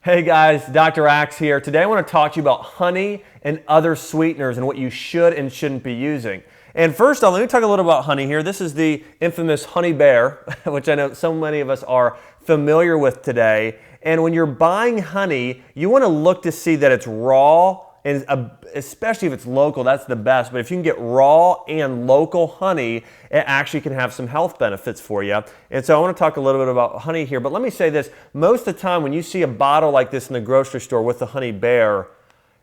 Hey guys, Dr. Axe here. Today I want to talk to you about honey and other sweeteners and what you should and shouldn't be using. And first off, let me talk a little about honey here. This is the infamous honey bear, which I know so many of us are familiar with today. And when you're buying honey, you want to look to see that it's raw, and especially if it's local, that's the best. But if you can get raw and local honey, it actually can have some health benefits for you. And so I want to talk a little bit about honey here. But let me say this, most of the time when you see a bottle like this in the grocery store with the honey bear,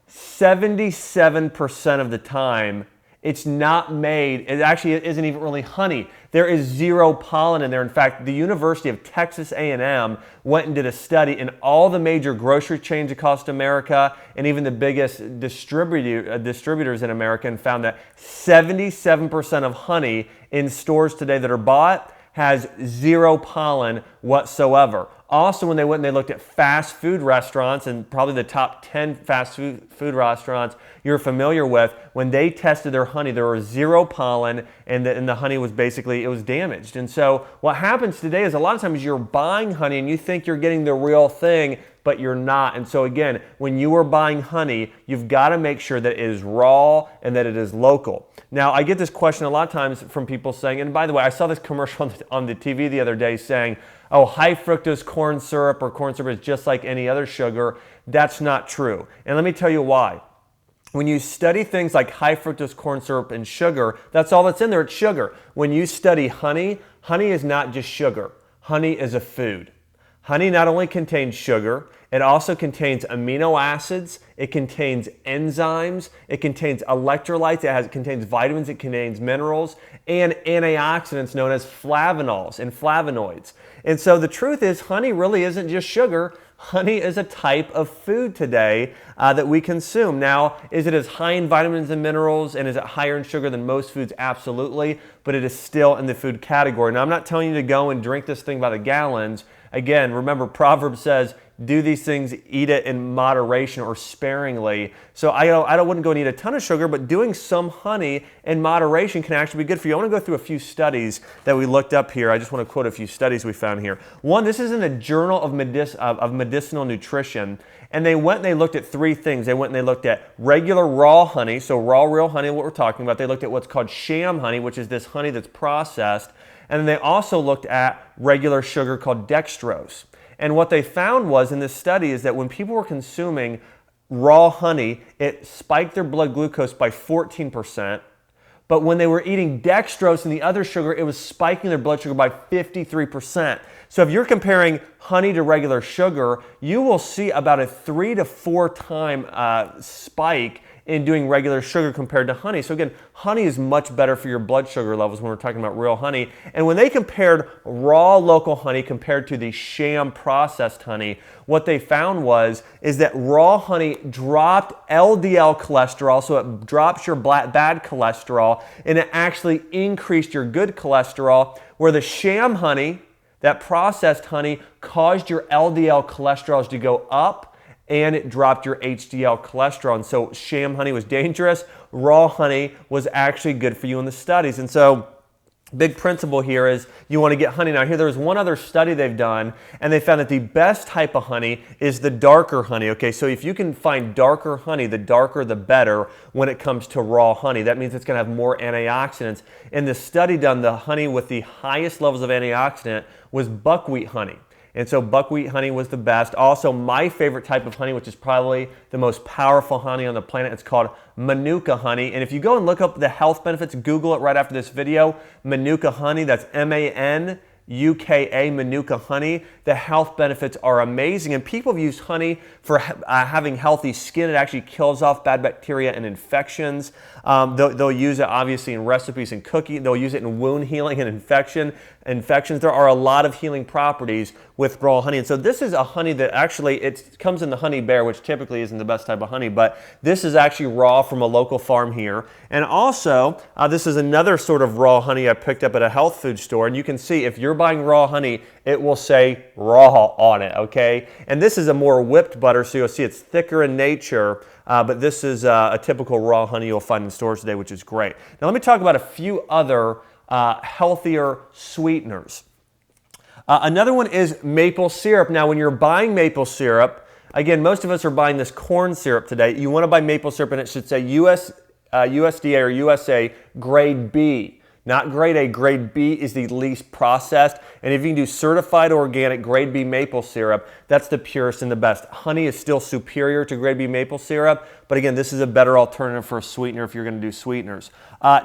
77% of the time, it's not made, it actually isn't even really honey. There is zero pollen in there. In fact, the University of Texas A&M went and did a study in all the major grocery chains across America and even the biggest distributors in America, and found that 77% of honey in stores today that are bought has zero pollen whatsoever. Also, when they went and they looked at fast food restaurants, and probably the top 10 fast food restaurants you're familiar with, when they tested their honey, there was zero pollen, and the honey was basically, it was damaged. And so what happens today is a lot of times you're buying honey and you think you're getting the real thing, but you're not. And so again, when you are buying honey, you've got to make sure that it is raw and that it is local. Now, I get this question a lot of times from people saying, and by the way, I saw this commercial on the TV the other day saying, oh, high fructose corn syrup or corn syrup is just like any other sugar. That's not true. And let me tell you why. When you study things like high fructose corn syrup and sugar, that's all that's in there, it's sugar. When you study honey, honey is not just sugar. Honey is a food. Honey not only contains sugar, it also contains amino acids, it contains enzymes, it contains electrolytes, it contains vitamins, it contains minerals, and antioxidants known as flavonols and flavonoids. And so the truth is, honey really isn't just sugar. Honey is a type of food today that we consume. Now, is it as high in vitamins and minerals, and is it higher in sugar than most foods? Absolutely, but it is still in the food category. Now, I'm not telling you to go and drink this thing by the gallons. Again, remember, Proverbs says, do these things, eat it in moderation or sparingly. So I wouldn't go and eat a ton of sugar, but doing some honey in moderation can actually be good for you. I want to go through a few studies that we looked up here. I just want to quote a few studies we found here. One, this is in the Journal of Medicinal Nutrition, and they went and they looked at three things. They went and they looked at regular raw honey, so raw, real honey, what we're talking about. They looked at what's called sham honey, which is this honey that's processed. And then they also looked at regular sugar called dextrose. And what they found was in this study is that when people were consuming raw honey, it spiked their blood glucose by 14%. But when they were eating dextrose and the other sugar, it was spiking their blood sugar by 53%. So if you're comparing honey to regular sugar, you will see about a 3 to 4 time spike in doing regular sugar compared to honey. So again, honey is much better for your blood sugar levels when we're talking about real honey. And when they compared raw local honey compared to the sham processed honey, what they found is that raw honey dropped LDL cholesterol, so it drops your bad cholesterol, and it actually increased your good cholesterol, where the sham honey, that processed honey, caused your LDL cholesterols to go up, and it dropped your HDL cholesterol. And so sham honey was dangerous. Raw honey was actually good for you in the studies. And so big principle here is you want to get honey. Now here there's one other study they've done, and they found that the best type of honey is the darker honey. Okay, so if you can find darker honey, the darker the better when it comes to raw honey. That means it's going to have more antioxidants. In the study done, the honey with the highest levels of antioxidant was buckwheat honey. And so buckwheat honey was the best. Also, my favorite type of honey, which is probably the most powerful honey on the planet, it's called Manuka honey. And if you go and look up the health benefits, Google it right after this video, Manuka honey, that's MANUKA, Manuka honey. The health benefits are amazing. And people have used honey for having healthy skin. It actually kills off bad bacteria and infections. They'll use it obviously in recipes and cooking. They'll use it in wound healing and infections. There are a lot of healing properties with raw honey. And so this is a honey that actually, it comes in the honey bear, which typically isn't the best type of honey, but this is actually raw from a local farm here. And also, this is another sort of raw honey I picked up at a health food store. And you can see if you're buying raw honey, it will say raw on it, okay? And this is a more whipped butter, so you'll see it's thicker in nature, but this is a typical raw honey you'll find in stores today, which is great. Now let me talk about a few other healthier sweeteners. Another one is maple syrup. Now when you're buying maple syrup, Again, most of us are buying this corn syrup today. You want to buy maple syrup, and it should say USDA or USA grade B. Not grade A. Grade B is the least processed. And if you can do certified organic grade B maple syrup, that's the purest and the best. Honey is still superior to grade B maple syrup, but again, this is a better alternative for a sweetener if you're going to do sweeteners.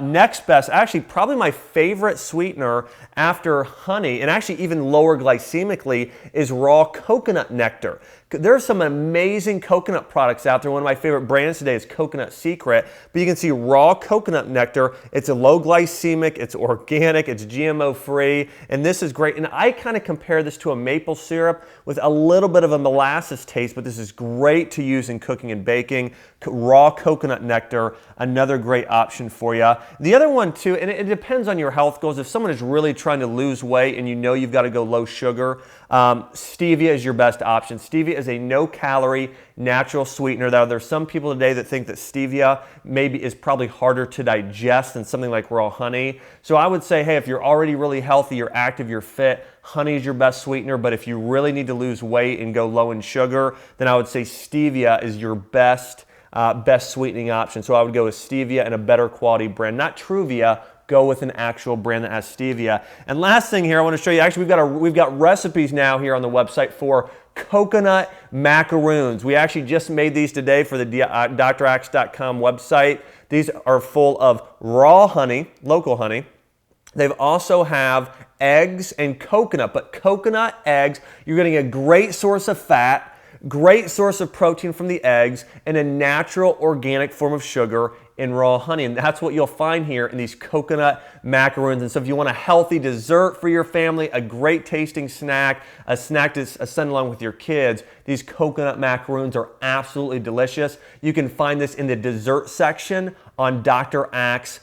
Next best, actually probably my favorite sweetener after honey, and actually even lower glycemically, is raw coconut nectar. There's some amazing coconut products out there. One of my favorite brands today is Coconut Secret, but you can see raw coconut nectar. It's a low glycemic, it's organic, it's GMO free, and this is great. And I kind of compare this to a maple syrup with a little bit of a molasses taste, but this is great to use in cooking and baking. Raw coconut nectar, another great option for you. The other one too, and it depends on your health goals. If someone is really trying to lose weight and you know you've got to go low sugar, stevia is your best option. Stevia is a no-calorie natural sweetener. Now, there's some people today that think that stevia maybe is probably harder to digest than something like raw honey. So I would say, hey, if you're already really healthy, you're active, you're fit, honey is your best sweetener. But if you really need to lose weight and go low in sugar, then I would say stevia is your best sweetening option. So I would go with stevia and a better quality brand, not Truvia. Go with an actual brand that has stevia. And last thing here, I want to show you, actually we've got recipes now here on the website for coconut macaroons. We actually just made these today for the drax.com website. These are full of raw honey, local honey. They also have eggs and coconut, but coconut eggs, you're getting a great source of fat, great source of protein from the eggs, and a natural organic form of sugar in raw honey. And that's what you'll find here in these coconut macaroons. And so if you want a healthy dessert for your family, a great tasting snack, a snack to send along with your kids, these coconut macaroons are absolutely delicious. You can find this in the dessert section on drax.com.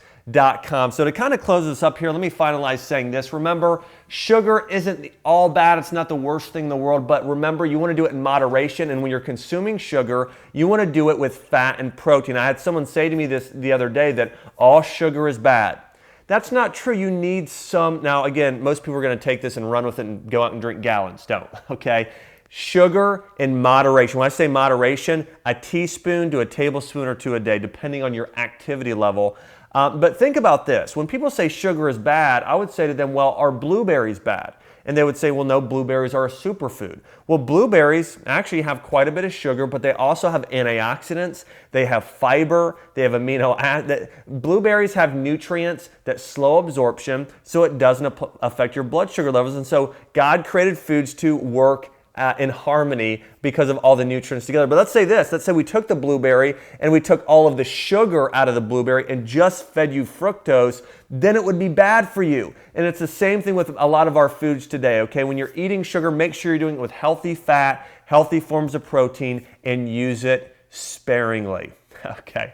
So to kind of close this up here, let me finalize saying this. Remember, sugar isn't all bad. It's not the worst thing in the world, but remember, you want to do it in moderation. And when you're consuming sugar, you want to do it with fat and protein. I had someone say to me this the other day that all sugar is bad. That's not true. You need some. Now, again, most people are going to take this and run with it and go out and drink gallons. Don't, okay? Sugar in moderation. When I say moderation, a teaspoon to a tablespoon or two a day, depending on your activity level. But think about this. When people say sugar is bad, I would say to them, well, are blueberries bad? And they would say, well, no, blueberries are a superfood. Well, blueberries actually have quite a bit of sugar, but they also have antioxidants. They have fiber. They have amino acids. Blueberries have nutrients that slow absorption, so it doesn't affect your blood sugar levels. And so God created foods to work in harmony because of all the nutrients together. But let's say this. Let's say we took the blueberry and we took all of the sugar out of the blueberry and just fed you fructose, then it would be bad for you. And it's the same thing with a lot of our foods today, okay? When you're eating sugar, make sure you're doing it with healthy fat, healthy forms of protein, and use it sparingly. Okay.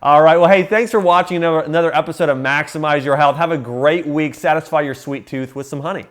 All right. Well, hey, thanks for watching another episode of Maximize Your Health. Have a great week. Satisfy your sweet tooth with some honey.